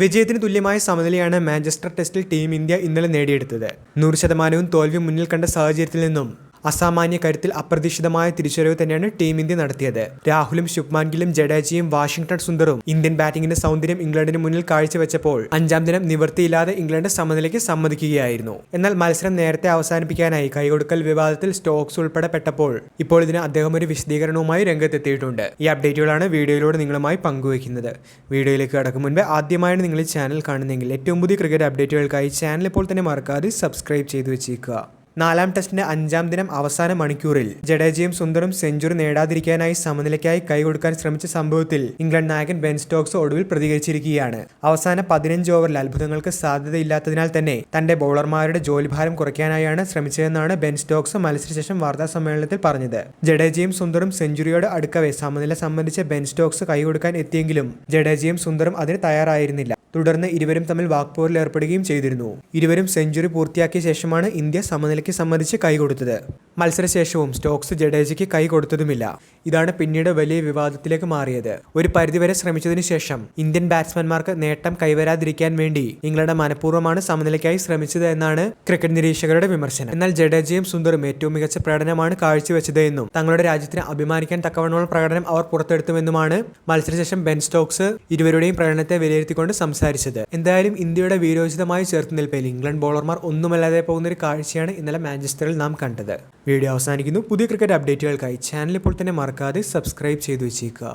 വിജയത്തിന് തുല്യമായ സമനിലയാണ് മാഞ്ചസ്റ്റർ ടെസ്റ്റിൽ ടീം ഇന്ത്യ ഇന്നലെ നേടിയെടുത്തത്. 100% തോൽവി മുന്നിൽ കണ്ട സാഹചര്യത്തിൽ നിന്നും അസാമാന്യ കരുത്തിൽ അപ്രതീക്ഷിതമായ തിരിച്ചുവരവ് തന്നെയാണ് ടീം ഇന്ത്യ നടത്തിയത്. രാഹുലും ശുഭ്മാൻ ഗില്ലും ജഡേജയും വാഷിംഗ്ടൺ സുന്ദറും ഇന്ത്യൻ ബാറ്റിംഗിന്റെ സൗന്ദര്യം ഇംഗ്ലണ്ടിന് മുന്നിൽ കാഴ്ചവെച്ചപ്പോൾ അഞ്ചാം ദിനം നിവൃത്തിയില്ലാതെ ഇംഗ്ലണ്ട് സമനിലയ്ക്ക് സമ്മതിക്കുകയായിരുന്നു. എന്നാൽ മത്സരം നേരത്തെ അവസാനിപ്പിക്കാനായി കൈകൊടുക്കൽ വിവാദത്തിൽ സ്റ്റോക്സ് ഉൾപ്പെടെ പെട്ടപ്പോൾ ഇപ്പോൾ ഇതിന് അദ്ദേഹം ഒരു വിശദീകരണവുമായി രംഗത്തെത്തിയിട്ടുണ്ട്. ഈ അപ്ഡേറ്റുകളാണ് വീഡിയോയിലൂടെ നിങ്ങളുമായി പങ്കുവയ്ക്കുന്നത്. വീഡിയോയിലേക്ക് കടക്കും മുൻപ് ആദ്യമായാണ് നിങ്ങൾ ഈ ചാനൽ കാണുന്നതെങ്കിൽ ഏറ്റവും പുതിയ ക്രിക്കറ്റ് അപ്ഡേറ്റുകൾക്കായി ചാനൽ ഇപ്പോൾ തന്നെ മറക്കാതെ സബ്സ്ക്രൈബ് ചെയ്തു വെച്ചേക്കുക. നാലാം ടെസ്റ്റിന്റെ അഞ്ചാം ദിനം അവസാന മണിക്കൂറിൽ ജഡേജയും സുന്ദറും സെഞ്ചുറി നേടാതിരിക്കാനായി സമനിലയ്ക്കായി കൈകൊടുക്കാൻ ശ്രമിച്ച സംഭവത്തിൽ ഇംഗ്ലണ്ട് നായകൻ ബെൻ സ്റ്റോക്സ് ഒടുവിൽ പ്രതികരിച്ചിരിക്കുകയാണ്. അവസാന 15 ഓവറിൽ അത്ഭുതങ്ങൾക്ക് സാധ്യതയില്ലാത്തതിനാൽ തന്നെ തന്റെ ബൗളർമാരുടെ ജോലിഭാരം കുറയ്ക്കാനായാണ് ശ്രമിച്ചതെന്നാണ് ബെൻ സ്റ്റോക്സ് മത്സരശേഷം വാർത്താ സമ്മേളനത്തിൽ പറഞ്ഞത്. ജഡേജയും സുന്ദറും സെഞ്ചുറിയോട് അടുക്കവേ സമനില സംബന്ധിച്ച് ബെൻ സ്റ്റോക്സ് കൈകൊടുക്കാൻ എത്തിയെങ്കിലും ജഡേജയും സുന്ദറും അതിന് തയ്യാറായിരുന്നില്ല. തുടർന്ന് ഇരുവരും തമ്മിൽ വാക്പോരിൽ ഏർപ്പെടുകയും ചെയ്തിരുന്നു. ഇരുവരും സെഞ്ചുറി പൂർത്തിയാക്കിയ ശേഷമാണ് ഇന്ത്യ സമനിലയ്ക്ക് സമ്മതിച്ച് കൈകൊടുത്തത്. മത്സരശേഷവും സ്റ്റോക്സ് ജഡേജയ്ക്ക് കൈ കൊടുത്തതുമില്ല. ഇതാണ് പിന്നീട് വലിയ വിവാദത്തിലേക്ക് മാറിയത്. ഒരു പരിധിവരെ ശ്രമിച്ചതിനു ശേഷം ഇന്ത്യൻ ബാറ്റ്സ്മാൻമാർക്ക് നേട്ടം കൈവരാതിരിക്കാൻ വേണ്ടി ഇംഗ്ലണ്ട് മനഃപൂർവ്വമാണ് സമനിലയ്ക്കായി ശ്രമിച്ചത് എന്നാണ് ക്രിക്കറ്റ് നിരീക്ഷകരുടെ വിമർശനം. എന്നാൽ ജഡേജയും സുന്ദറും ഏറ്റവും മികച്ച പ്രകടനമാണ് കാഴ്ചവെച്ചത് എന്നും തങ്ങളുടെ രാജ്യത്തിന് അഭിമാനിക്കാൻ തക്കവണ്ണമുള്ള പ്രകടനം അവർ പുറത്തെടുത്തുമെന്നുമാണ് മത്സരശേഷം ബെൻ സ്റ്റോക്സ് ഇരുവരുടെയും പ്രകടനത്തെ വിലയിരുത്തിക്കൊണ്ട് സംസാരിച്ചത്. എന്തായാലും ഇന്ത്യയുടെ വീരോചിതമായി ചേർത്തുനിൽപ്പിൽ ഇംഗ്ലണ്ട് ബോളർമാർ ഒന്നുമല്ലാതെ പോകുന്ന ഒരു കാഴ്ചയാണ് ഇന്നലെ മാഞ്ചസ്റ്ററിൽ നാം കണ്ടത്. വീഡിയോ അവസാനിക്കുന്നു. പുതിയ ക്രിക്കറ്റ് അപ്ഡേറ്റുകൾക്കായി ചാനൽ ഇപ്പോൾ തന്നെ മറക്കാതെ സബ്സ്ക്രൈബ് ചെയ്തു വെച്ചേക്കുക.